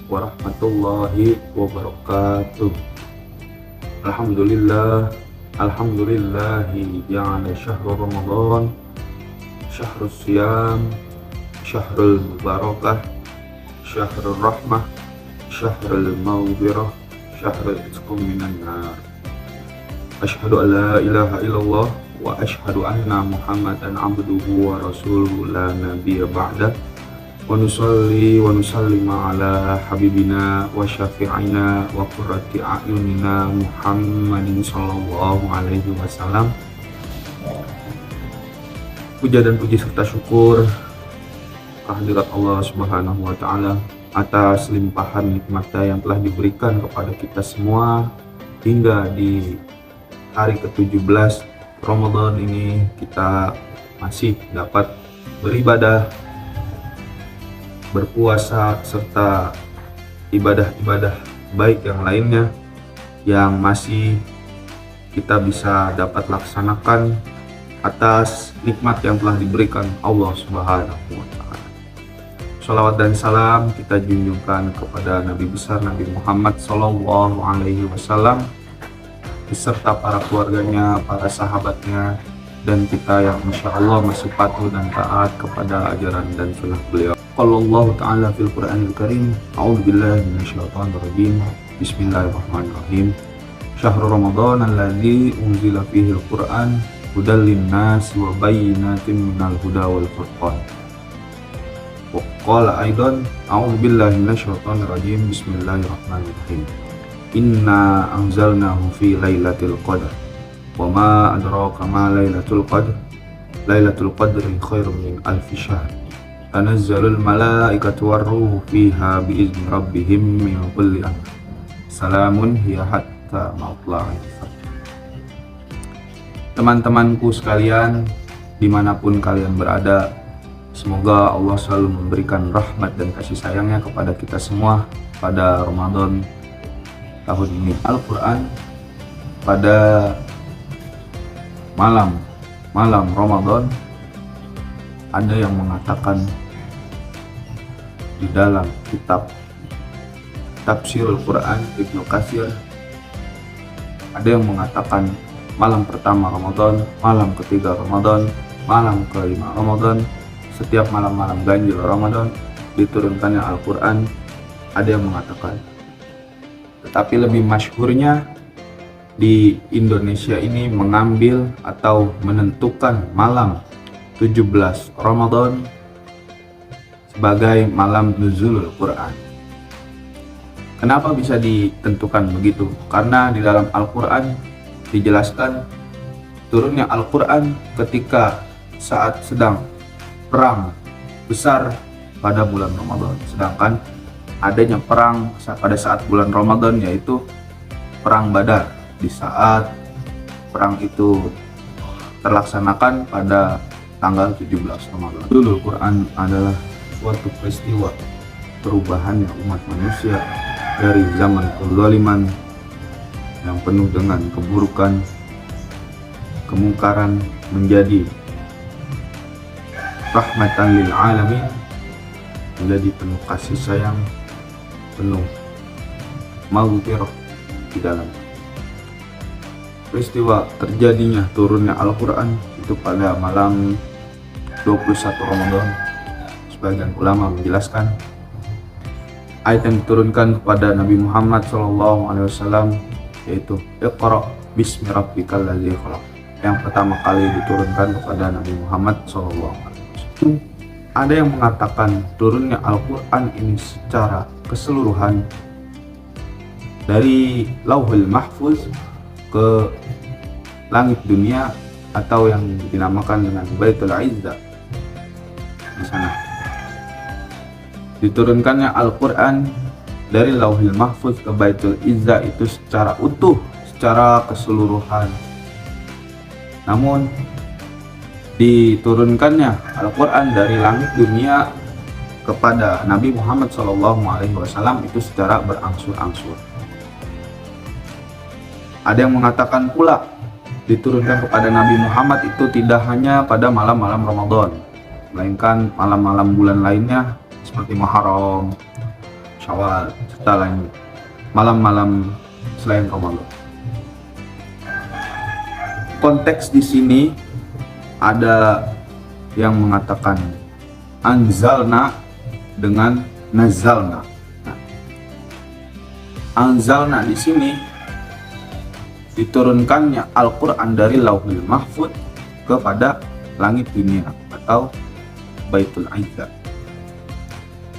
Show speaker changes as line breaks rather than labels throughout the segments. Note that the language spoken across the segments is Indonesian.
warahmatullahi wabarakatuh. Alhamdulillahi ja'ala syahrul Ramadan syahrul siyam, syahrul barakah, syahrul rahmah, syahrul maghfirah, syahrul itqum minan nar. Asyhadu an la ilaha illallah wa asyhadu anna Muhammadan abduhu wa rasuluhu la nabiyya ba'dah. Wa nusalli wa nusallimu ala habibina wa syafi'ina wa qurrati a'yunina Muhammadin sallallahu alaihi wasallam. Puja dan puji serta syukur kehadirat Allah Subhanahu wa taala atas limpahan nikmatnya yang telah diberikan kepada kita semua hingga di hari ke-17 Ramadan ini kita masih dapat beribadah, berpuasa, serta ibadah-ibadah baik yang lainnya yang masih kita bisa dapat laksanakan atas nikmat yang telah diberikan Allah Subhanahu wa taala. Shalawat dan salam kita junjungkan kepada Nabi besar Nabi Muhammad sallallahu alaihi wasallam beserta para keluarganya, para sahabatnya, dan kita yang insya Allah masih patuh dan taat kepada ajaran dan sunnah beliau. Qala Allah Ta'ala fil Qur'anil Karim, a'udzubillahi minasyaitonir rajim. Bismillahirrahmanirrahim. Syahrul Ramadan alladzi unzila fihi al-Qur'an hudal lin-nasi wa bayyinatin minal huda wal furqan. Wa qala aidan a'udzubillahi minasyaitonir rajim. Bismillahirrahmanirrahim. Inna anzalnahu fi lailatul qadar wa ma adraka ma lailatul qadr. Lailatul qadri khairum min alfi syahr. Tanazzalul malaikatu warruhu fiha biizni rabbihim min kulli amr. Salamun hiya hatta matla'il fajr. Teman-temanku sekalian, dimanapun kalian berada, semoga Allah selalu memberikan rahmat dan kasih sayangnya kepada kita semua pada Ramadan tahun ini. Al-Quran pada malam Ramadan ada yang mengatakan di dalam kitab Tafsirul Quran Ibnu Katsir, ada yang mengatakan malam pertama Ramadan, malam ketiga Ramadan, malam kelima Ramadan, setiap malam-malam ganjil Ramadan diturunkannya Al-Quran. Ada yang mengatakan, tetapi lebih masyhurnya di Indonesia ini mengambil atau menentukan malam 17 Ramadan sebagai malam nuzulul Quran. Kenapa bisa ditentukan begitu? Karena di dalam Al-Quran dijelaskan turunnya Al-Quran ketika saat sedang perang besar pada bulan Ramadan. Sedangkan adanya perang pada saat bulan Ramadan yaitu perang Badar. Di saat perang itu terlaksanakan pada tanggal 17 Ramadan. Nuzulul Quran adalah suatu peristiwa perubahannya umat manusia dari zaman kezaliman yang penuh dengan keburukan, kemungkaran menjadi rahmatan lil alamin, menjadi penuh kasih sayang, penuh maghfirah di dalam. Peristiwa terjadinya turunnya Al-Quran itu pada malam 21 Ramadan. Sebagian ulama menjelaskan ayat yang diturunkan kepada Nabi Muhammad SAW yaitu Iqra bismi rabbikal ladzi khalaq, yang pertama kali diturunkan kepada Nabi Muhammad SAW. Ada yang mengatakan turunnya Al-Quran ini secara keseluruhan dari Lauhul Mahfuz ke langit dunia atau yang dinamakan dengan Baitul Izzah. Di sana diturunkannya Al-Quran dari Lauhul Mahfuz ke Baitul Izzah itu secara utuh, secara keseluruhan. Namun diturunkannya Al-Quran dari langit dunia kepada Nabi Muhammad SAW itu secara berangsur-angsur. Ada yang mengatakan pula diturunkan kepada Nabi Muhammad itu tidak hanya pada malam-malam Ramadan, melainkan malam-malam bulan lainnya seperti Muharram, Syawal, serta lain malam-malam selain Ramadan. Konteks di sini ada yang mengatakan anzalna dengan nazalna. Anzalna di sini diturunkannya Al-Quran dari Lauhul Mahfuz kepada langit dunia atau Baitul Izzah.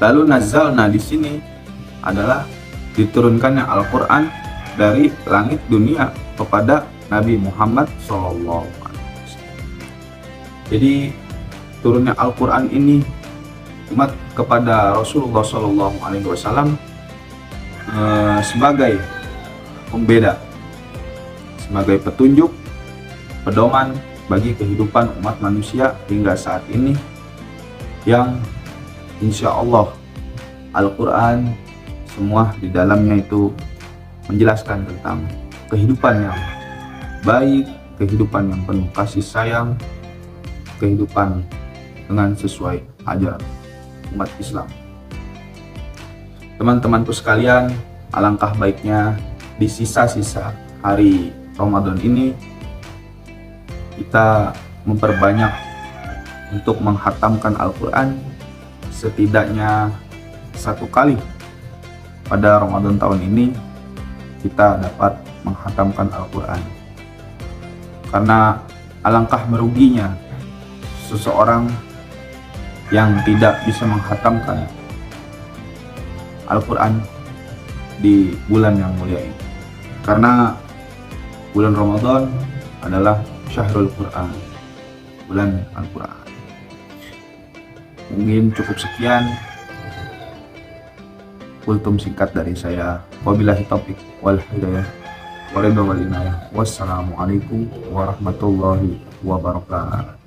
Lalu nazalna di sini adalah diturunkannya Al-Quran dari langit dunia kepada Nabi Muhammad SAW. Jadi turunnya Al-Quran ini umat kepada Rasulullah SAW sebagai pembeda, sebagai petunjuk, pedoman bagi kehidupan umat manusia hingga saat ini, yang insya Allah Al-Quran semua di dalamnya itu menjelaskan tentang kehidupan yang baik, kehidupan yang penuh kasih sayang, kehidupan dengan sesuai ajaran umat Islam. Teman-temanku sekalian, alangkah baiknya di sisa-sisa hari Ramadan ini kita memperbanyak untuk menghatamkan Al-Quran setidaknya 1 kali. Pada Ramadan tahun ini kita dapat menghatamkan Al-Quran, karena alangkah meruginya seseorang yang tidak bisa menghatamkan Al-Quran di bulan yang mulia ini. Karena bulan Ramadan adalah Syahrul Quran, bulan Al-Quran. Mungkin cukup sekian kultum singkat dari saya. Wabillahi taufiq wal hidayah. Wassalamualaikum warahmatullahi wabarakatuh.